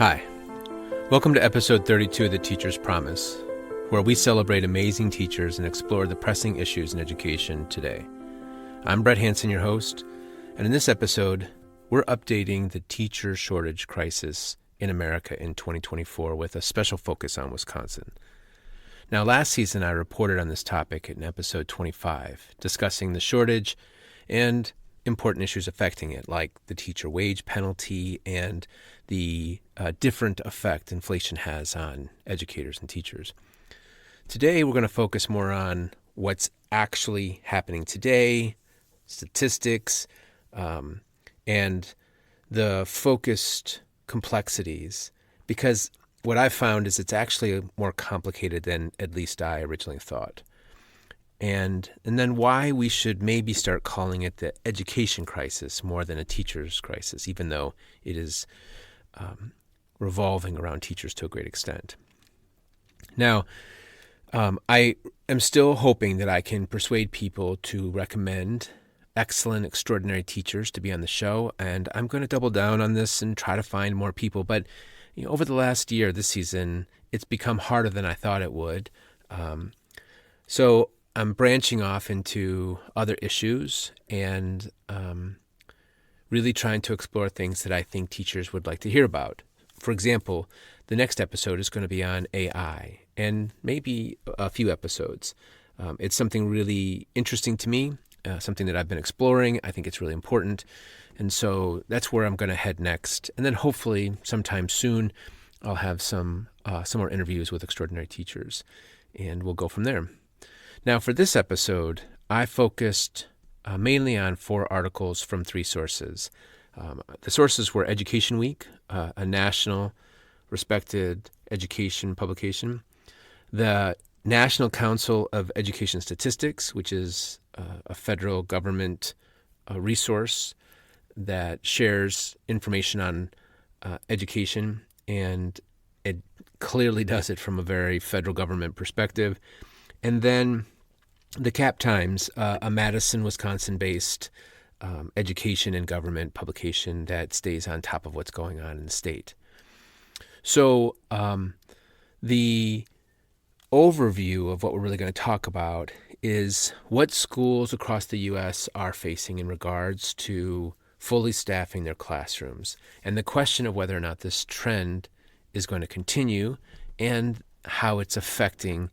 Hi, welcome to episode 32 of The Teacher's Promise, where we celebrate amazing teachers and explore the pressing issues in education today. I'm Brett Hansen, your host, and in this episode, we're updating the teacher shortage crisis in America in 2024 with a special focus on Wisconsin. Now, last season, I reported on this topic in episode 25, discussing the shortage and important issues affecting it, like the teacher wage penalty and the different effect inflation has on educators and teachers. Today, we're going to focus more on what's actually happening today, statistics, and the focused complexities, because what I've found is it's actually more complicated than at least I originally thought. And then why we should maybe start calling it the education crisis more than a teacher's crisis, even though it is revolving around teachers to a great extent. Now, I am still hoping that I can persuade people to recommend excellent, extraordinary teachers to be on the show, and I'm going to double down on this and try to find more people. But over the last year, this season, it's become harder than I thought it would. So I'm branching off into other issues and really trying to explore things that I think teachers would like to hear about. For example, the next episode is going to be on AI, and maybe a few episodes. It's something really interesting to me, something that I've been exploring. I think it's really important. And so that's where I'm going to head next. And then hopefully sometime soon, I'll have some more interviews with extraordinary teachers, and we'll go from there. Now, for this episode, I focused mainly on 4 articles from 3 sources. The sources were Education Week, a national respected education publication, the National Council of Education Statistics, which is a federal government resource that shares information on education, and it clearly does it from a very federal government perspective. And then the Cap Times, a Madison, Wisconsin-based education and government publication that stays on top of what's going on in the state. So the overview of what we're really going to talk about is what schools across the U.S. are facing in regards to fully staffing their classrooms, and the question of whether or not this trend is going to continue and how it's affecting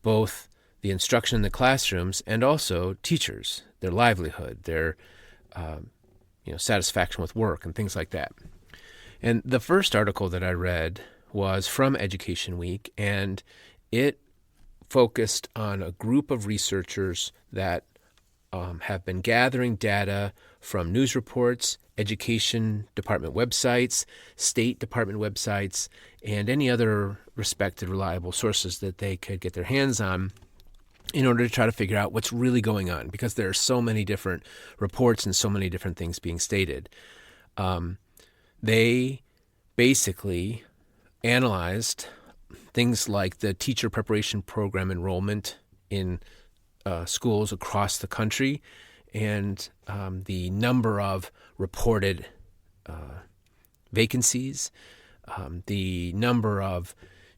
both the instruction in the classrooms and also teachers, their livelihood, their satisfaction with work and things like that. And the first article that I read was from Education Week, and it focused on a group of researchers that have been gathering data from news reports, education department websites, state department websites, and any other respected, reliable sources that they could get their hands on in order to try to figure out what's really going on, because there are so many different reports and so many different things being stated. They basically analyzed things like the teacher preparation program enrollment in schools across the country, and the number of reported vacancies, the number of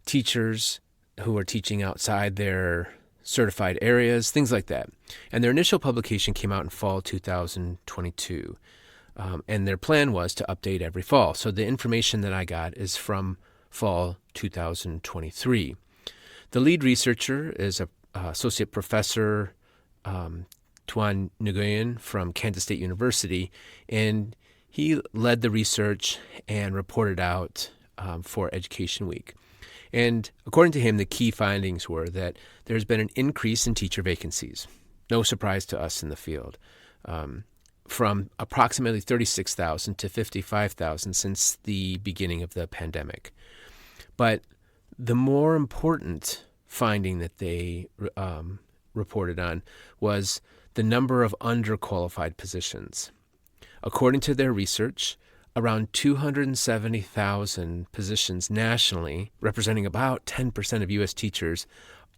teachers who are teaching outside their certified areas, things like that. And their initial publication came out in fall 2022, and their plan was to update every fall. So the information that I got is from fall 2023. The lead researcher is a associate professor, Tuan Nguyen from Kansas State University, and he led the research and reported out for Education Week. And according to him, the key findings were that there's been an increase in teacher vacancies. No surprise to us in the field, from approximately 36,000 to 55,000 since the beginning of the pandemic. But the more important finding that they reported on was the number of underqualified positions. According to their research, around 270,000 positions nationally, representing about 10% of U.S. teachers,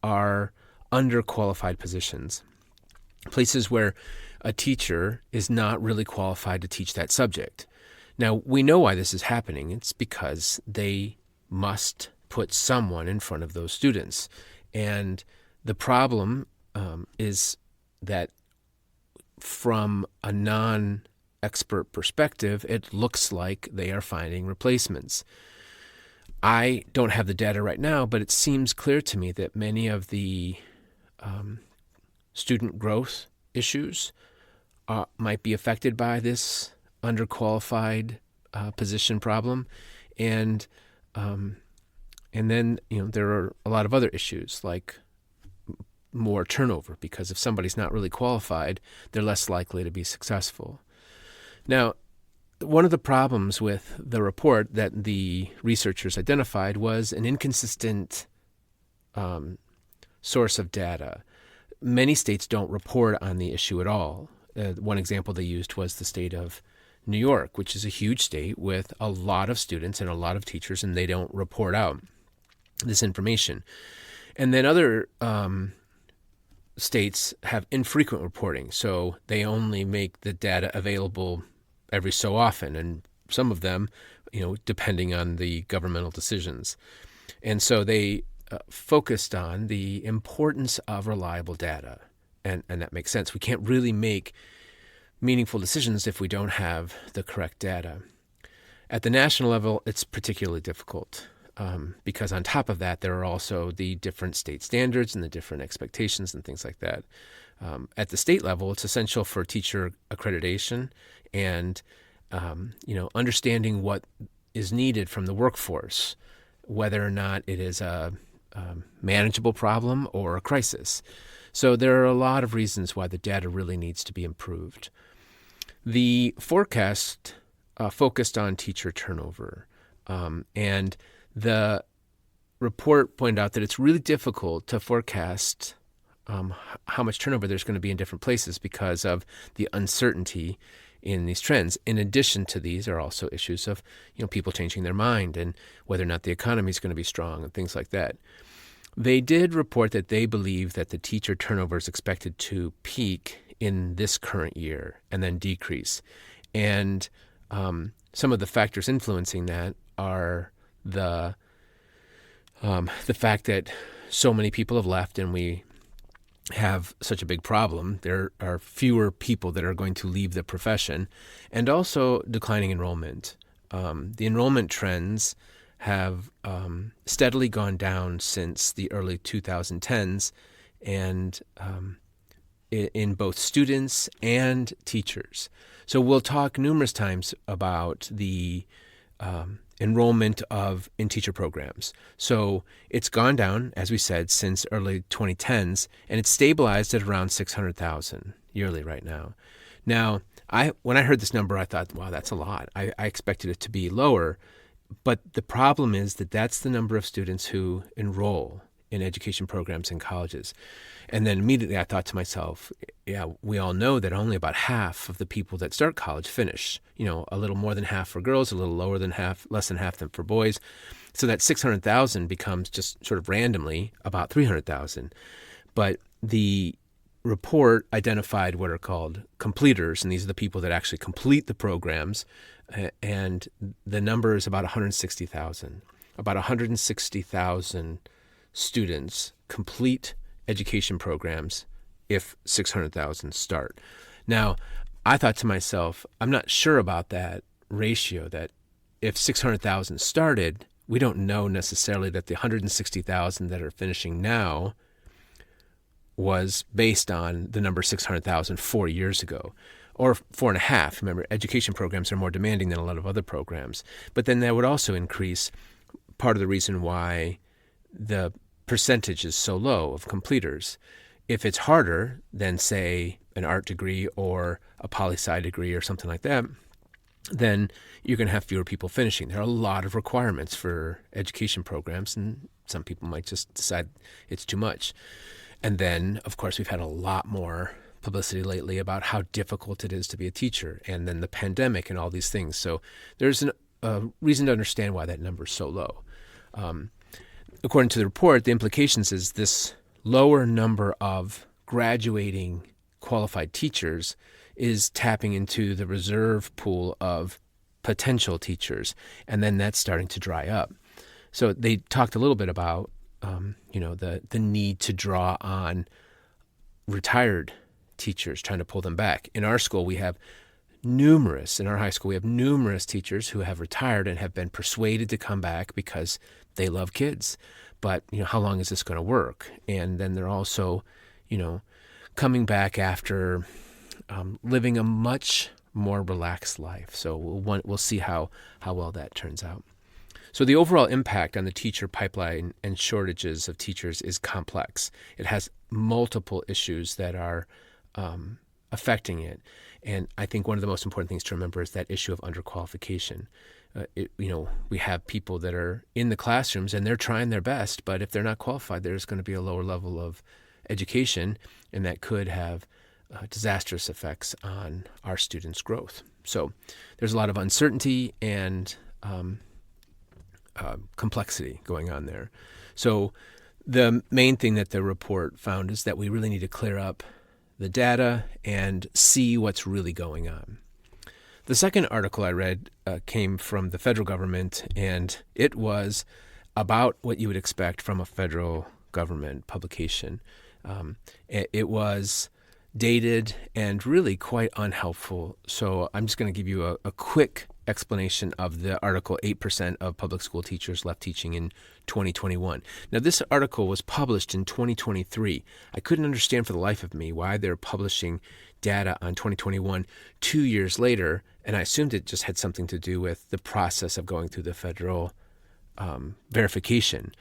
are underqualified positions, places where a teacher is not really qualified to teach that subject. Now, we know why this is happening. It's because they must put someone in front of those students. And the problem is that from a non-expert perspective, it looks like they are finding replacements. I don't have the data right now, but it seems clear to me that many of the student growth issues might be affected by this underqualified position problem, and then there are a lot of other issues like more turnover, because if somebody's not really qualified, they're less likely to be successful. Now, one of the problems with the report that the researchers identified was an inconsistent source of data. Many states don't report on the issue at all. One example they used was the state of New York, which is a huge state with a lot of students and a lot of teachers, and they don't report out this information. And then other states have infrequent reporting, so they only make the data available every so often, and some of them, depending on the governmental decisions. And so they focused on the importance of reliable data, and that makes sense. We can't really make meaningful decisions if we don't have the correct data. At the national level, it's particularly difficult because on top of that, there are also the different state standards and the different expectations and things like that. At the state level, it's essential for teacher accreditation and understanding what is needed from the workforce, whether or not it is a manageable problem or a crisis. So there are a lot of reasons why the data really needs to be improved. The forecast focused on teacher turnover, and the report pointed out that it's really difficult to forecast how much turnover there's going to be in different places because of the uncertainty in these trends. In addition to these are also issues of people changing their mind and whether or not the economy is going to be strong and things like that. They did report that they believe that the teacher turnover is expected to peak in this current year and then decrease. And some of the factors influencing that are the fact that so many people have left and we have such a big problem. There are fewer people that are going to leave the profession, and also declining enrollment. The enrollment trends have steadily gone down since the early 2010s, and in both students and teachers. So we'll talk numerous times about the enrollment in teacher programs. So it's gone down, as we said, since early 2010s, and it's stabilized at around 600,000 yearly right now. Now, when I heard this number, I thought, wow, that's a lot. I expected it to be lower, but the problem is that that's the number of students who enroll in education programs in colleges. And then immediately I thought to myself, yeah, we all know that only about half of the people that start college finish, a little more than half for girls, a little less than half for boys. So that 600,000 becomes just sort of randomly about 300,000. But the report identified what are called completers, and these are the people that actually complete the programs, and the number is about 160,000. About 160,000 students complete education programs if 600,000 start. Now, I thought to myself, I'm not sure about that ratio, that if 600,000 started, we don't know necessarily that the 160,000 that are finishing now was based on the number 600,000 4 years ago, or 4.5. Remember, education programs are more demanding than a lot of other programs. But then that would also increase part of the reason why the percentage is so low of completers. If it's harder than, say, an art degree or a poli-sci degree or something like that, then you're going to have fewer people finishing. There are a lot of requirements for education programs, and some people might just decide it's too much. And then, of course, we've had a lot more publicity lately about how difficult it is to be a teacher, and then the pandemic and all these things. So there's a reason to understand why that number is so low. According to the report, the implications is this lower number of graduating qualified teachers is tapping into the reserve pool of potential teachers, and then that's starting to dry up. So they talked a little bit about the need to draw on retired teachers, trying to pull them back. In our school, in our high school, we have numerous teachers who have retired and have been persuaded to come back because they love kids. But, how long is this going to work? And then they're also, coming back after living a much more relaxed life. So we'll see how well that turns out. So the overall impact on the teacher pipeline and shortages of teachers is complex. It has multiple issues that are affecting it. And I think one of the most important things to remember is that issue of underqualification. We have people that are in the classrooms and they're trying their best, but if they're not qualified, there's going to be a lower level of education, and that could have disastrous effects on our students' growth. So there's a lot of uncertainty and complexity going on there. So the main thing that the report found is that we really need to clear up the data and see what's really going on. The second article I read came from the federal government, and it was about what you would expect from a federal government publication. It was dated and really quite unhelpful. So I'm just going to give you a quick explanation of the article, 8% of public school teachers left teaching in 2021. Now, this article was published in 2023. I couldn't understand for the life of me why they're publishing data on 2021 2 years later, and I assumed it just had something to do with the process of going through the federal verification.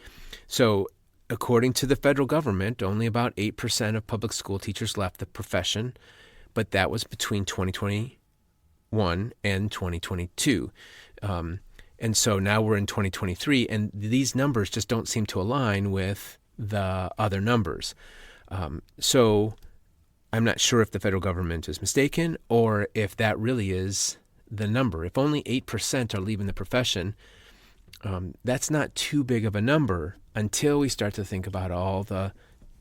So according to the federal government, only about 8% of public school teachers left the profession, but that was between 2021 and 2022. And so now we're in 2023, and these numbers just don't seem to align with the other numbers. So I'm not sure if the federal government is mistaken or if that really is the number. If only 8% are leaving the profession, that's not too big of a number until we start to think about all the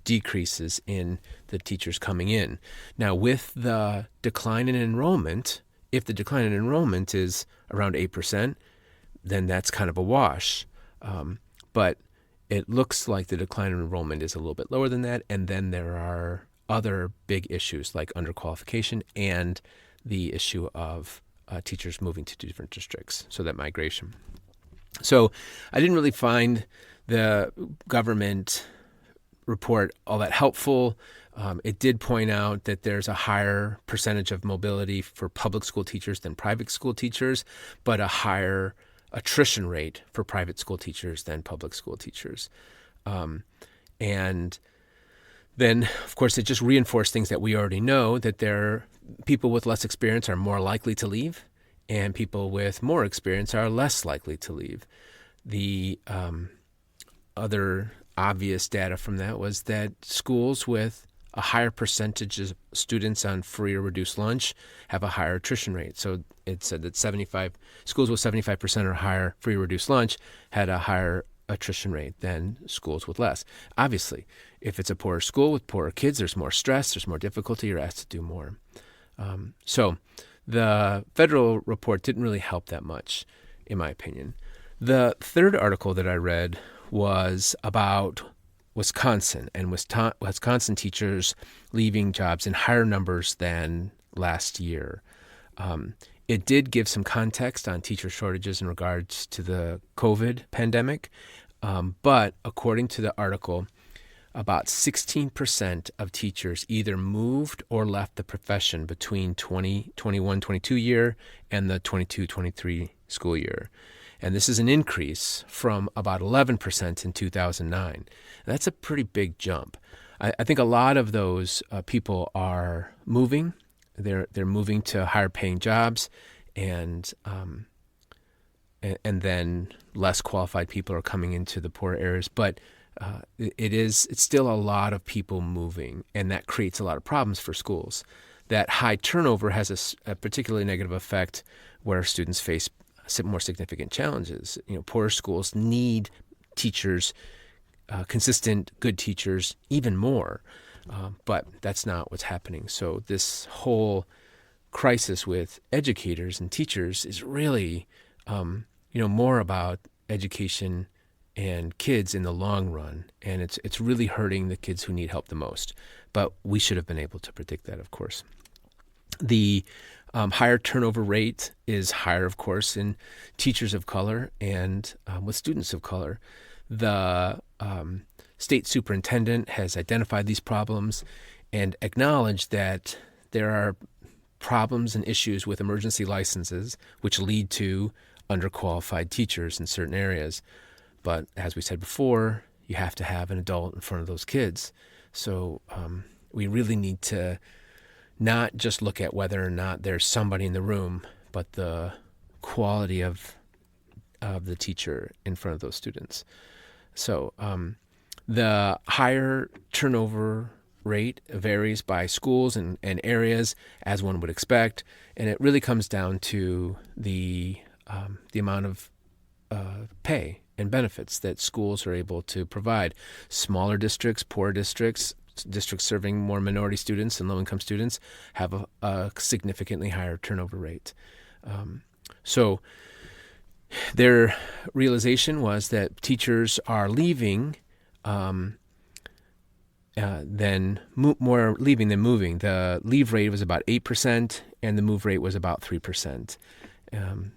decreases in the teachers coming in. Now, with the decline in enrollment, if the decline in enrollment is around 8%, then that's kind of a wash. But it looks like the decline in enrollment is a little bit lower than that, and then there are other big issues like underqualification and the issue of teachers moving to different districts, so that migration. So I didn't really find the government report all that helpful. It did point out that there's a higher percentage of mobility for public school teachers than private school teachers, but a higher attrition rate for private school teachers than public school teachers. And then, of course, it just reinforced things that we already know, that people with less experience are more likely to leave, and people with more experience are less likely to leave. The other obvious data from that was that schools with a higher percentage of students on free or reduced lunch have a higher attrition rate. So it said that schools with 75% or higher free or reduced lunch had a higher attrition rate than schools with less. Obviously, if it's a poorer school with poorer kids, there's more stress, there's more difficulty, you're asked to do more. So the federal report didn't really help that much, in my opinion. The third article that I read was about Wisconsin and Wisconsin teachers leaving jobs in higher numbers than last year. It did give some context on teacher shortages in regards to the COVID pandemic, but according to the article, about 16% of teachers either moved or left the profession between 2021-22 year and the 22-23 school year. And this is an increase from about 11% in 2009. That's a pretty big jump. I think a lot of those people are moving. They're moving to higher paying jobs, and then less qualified people are coming into the poor areas. But it's still a lot of people moving, and that creates a lot of problems for schools. That high turnover has a particularly negative effect where students face more significant challenges. Poorer schools need teachers, consistent, good teachers, even more. But that's not what's happening. So this whole crisis with educators and teachers is really, more about education and kids in the long run, and it's really hurting the kids who need help the most. But we should have been able to predict that, of course. The higher turnover rate is higher, of course, in teachers of color and with students of color. The state superintendent has identified these problems and acknowledged that there are problems and issues with emergency licenses, which lead to underqualified teachers in certain areas. But as we said before, you have to have an adult in front of those kids. So we really need to not just look at whether or not there's somebody in the room, but the quality of the teacher in front of those students. So the higher turnover rate varies by schools and areas, as one would expect, and it really comes down to the amount of pay and benefits that schools are able to provide. Smaller districts, poor districts, districts serving more minority students and low-income students have a significantly higher turnover rate. So their realization was that teachers are leaving more leaving than moving. The leave rate was about 8%, and the move rate was about 3%.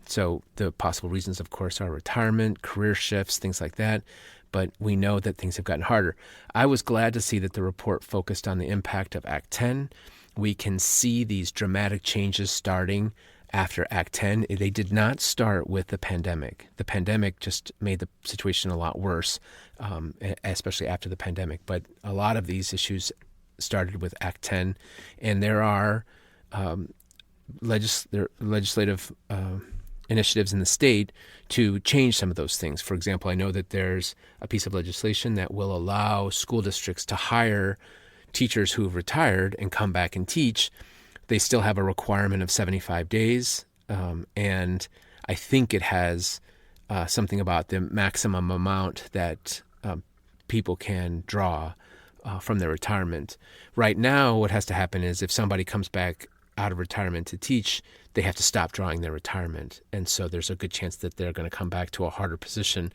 So the possible reasons, of course, are retirement, career shifts, things like that. But we know that things have gotten harder. I was glad to see that the report focused on the impact of Act 10. We can see these dramatic changes starting after Act 10. They did not start with the pandemic. The pandemic just made the situation a lot worse, especially after the pandemic. But a lot of these issues started with Act 10, and there are legislative initiatives in the state to change some of those things. For example, I know that there's a piece of legislation that will allow school districts to hire teachers who have retired and come back and teach. They still have a requirement of 75 days, and I think it has something about the maximum amount that people can draw from their retirement. Right now, what has to happen is if somebody comes back out of retirement to teach, they have to stop drawing their retirement. And so there's a good chance that they're going to come back to a harder position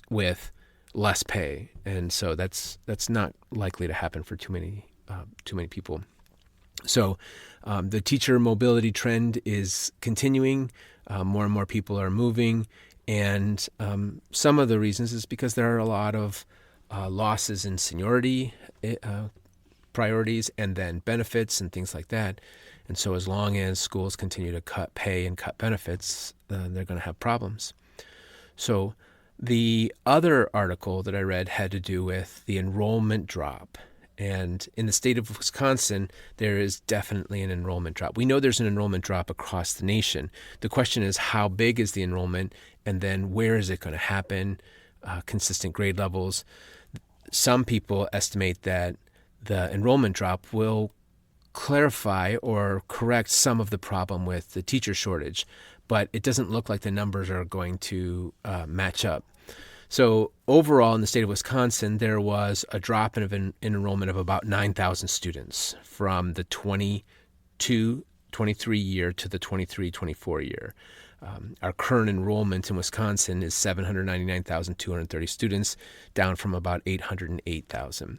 with less pay. And so that's not likely to happen for too many people. So the teacher mobility trend is continuing. More and more people are moving. And some of the reasons is because there are a lot of losses in seniority priorities and then benefits and things like that. And so as long as schools continue to cut pay and cut benefits, they're going to have problems. So the other article that I read had to do with the enrollment drop. And in the state of Wisconsin, there is definitely an enrollment drop. We know there's an enrollment drop across the nation. The question is, how big is the enrollment? And then where is it going to happen? Consistent grade levels. Some people estimate that the enrollment drop will clarify or correct some of the problem with the teacher shortage, but it doesn't look like the numbers are going to match up. So overall in the state of Wisconsin, there was a drop in enrollment of about 9,000 students from the 22-23 year to the 23-24 year. Our current enrollment in Wisconsin is 799,230 students, down from about 808,000.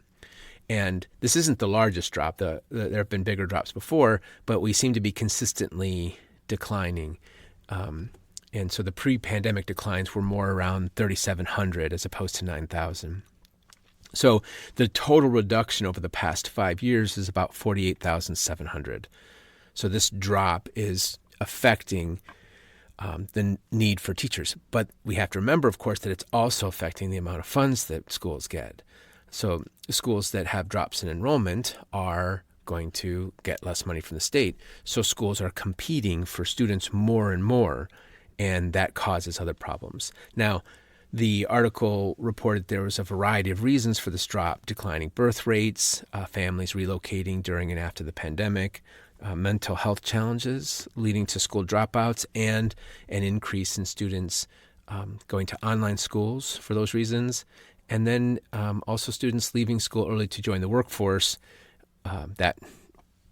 And this isn't the largest drop. There have been bigger drops before, but we seem to be consistently declining. And so the pre-pandemic declines were more around 3,700 as opposed to 9,000. So the total reduction over the past 5 years is about 48,700. So this drop is affecting the need for teachers. But we have to remember, of course, that it's also affecting the amount of funds that schools get. So schools that have drops in enrollment are going to get less money from the state. So schools are competing for students more and more, and that causes other problems. Now, the article reported there was a variety of reasons for this drop: declining birth rates, families relocating during and after the pandemic, mental health challenges leading to school dropouts, and an increase in students going to online schools for those reasons. And then also students leaving school early to join the workforce. That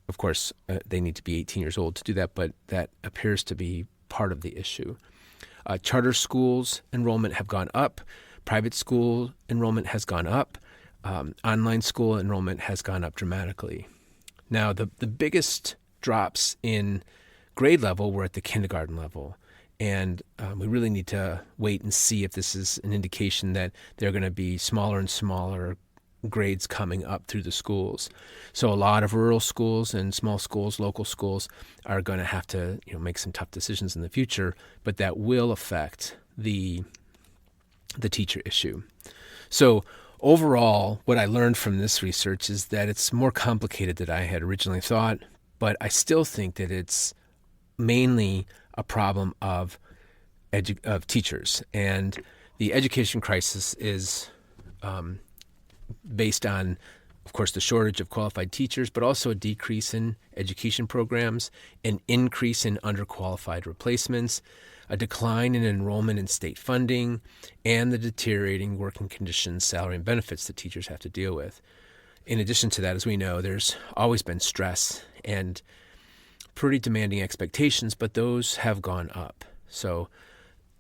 Of course, they need to be 18 years old to do that, but that appears to be part of the issue. Charter schools enrollment have gone up. Private school enrollment has gone up. Online school enrollment has gone up dramatically. Now, the biggest drops in grade level were at the kindergarten level. And we really need to wait and see if this is an indication that there are going to be smaller and smaller grades coming up through the schools. So a lot of rural schools and small schools, local schools, are going to have to make some tough decisions in the future, but that will affect the teacher issue. So overall, what I learned from this research is that it's more complicated than I had originally thought, but I still think that it's mainly a problem of teachers. And the education crisis is based on, of course, the shortage of qualified teachers, but also a decrease in education programs, an increase in underqualified replacements, a decline in enrollment in state funding, and the deteriorating working conditions, salary, and benefits that teachers have to deal with. In addition to that, as we know, there's always been stress and pretty demanding expectations, but those have gone up. So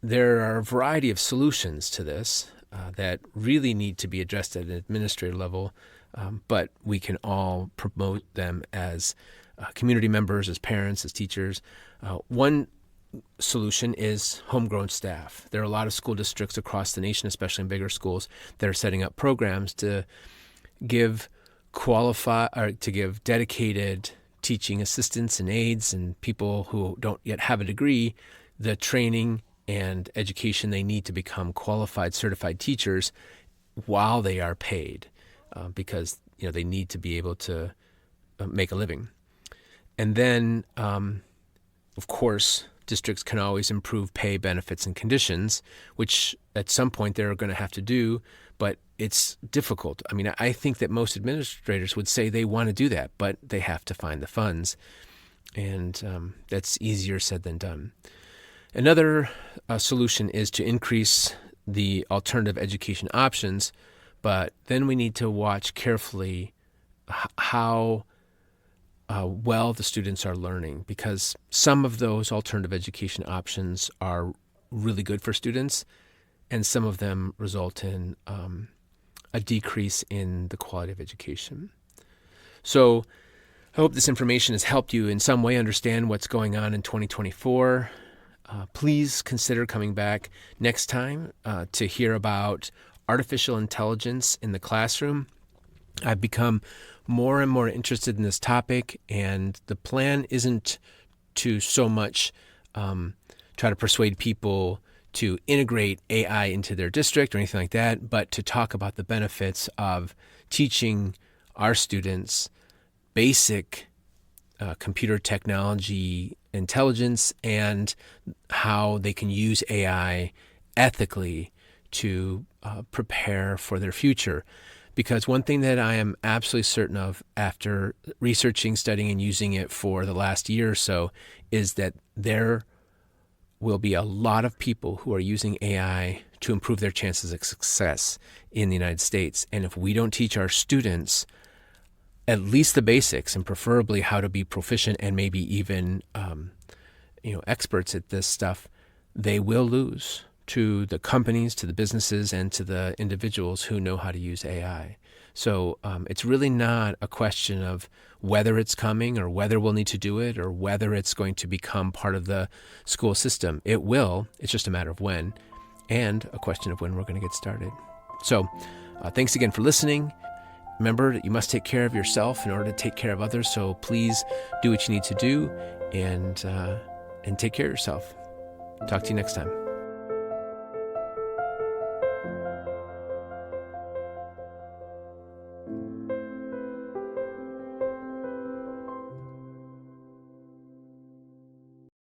there are a variety of solutions to this that really need to be addressed at an administrative level, but we can all promote them as community members, as parents, as teachers. One solution is homegrown staff. There are a lot of school districts across the nation, especially in bigger schools, that are setting up programs to give dedicated teaching assistants and aides and people who don't yet have a degree the training and education they need to become qualified, certified teachers while they are paid, because they need to be able to make a living. And then, of course, districts can always improve pay, benefits, and conditions, which at some point they're going to have to do, but it's difficult. I mean, I think that most administrators would say they want to do that, but they have to find the funds, and that's easier said than done. Another solution is to increase the alternative education options, but then we need to watch carefully how well the students are learning, because some of those alternative education options are really good for students, and some of them result in a decrease in the quality of education. So I hope this information has helped you in some way understand what's going on in 2024. Please consider coming back next time to hear about artificial intelligence in the classroom. I've become more and more interested in this topic, and the plan isn't to so much try to persuade people to integrate AI into their district or anything like that, but to talk about the benefits of teaching our students basic computer technology intelligence and how they can use AI ethically to prepare for their future. Because one thing that I am absolutely certain of after researching, studying, and using it for the last year or so is that there will be a lot of people who are using AI to improve their chances of success in the United States. And if we don't teach our students at least the basics, and preferably how to be proficient and maybe even experts at this stuff, they will lose to the companies, to the businesses, and to the individuals who know how to use AI. So it's really not a question of whether it's coming or whether we'll need to do it or whether it's going to become part of the school system. It will. It's just a matter of when, and a question of when we're going to get started. So thanks again for listening. Remember that you must take care of yourself in order to take care of others. So please do what you need to do and take care of yourself. Talk to you next time.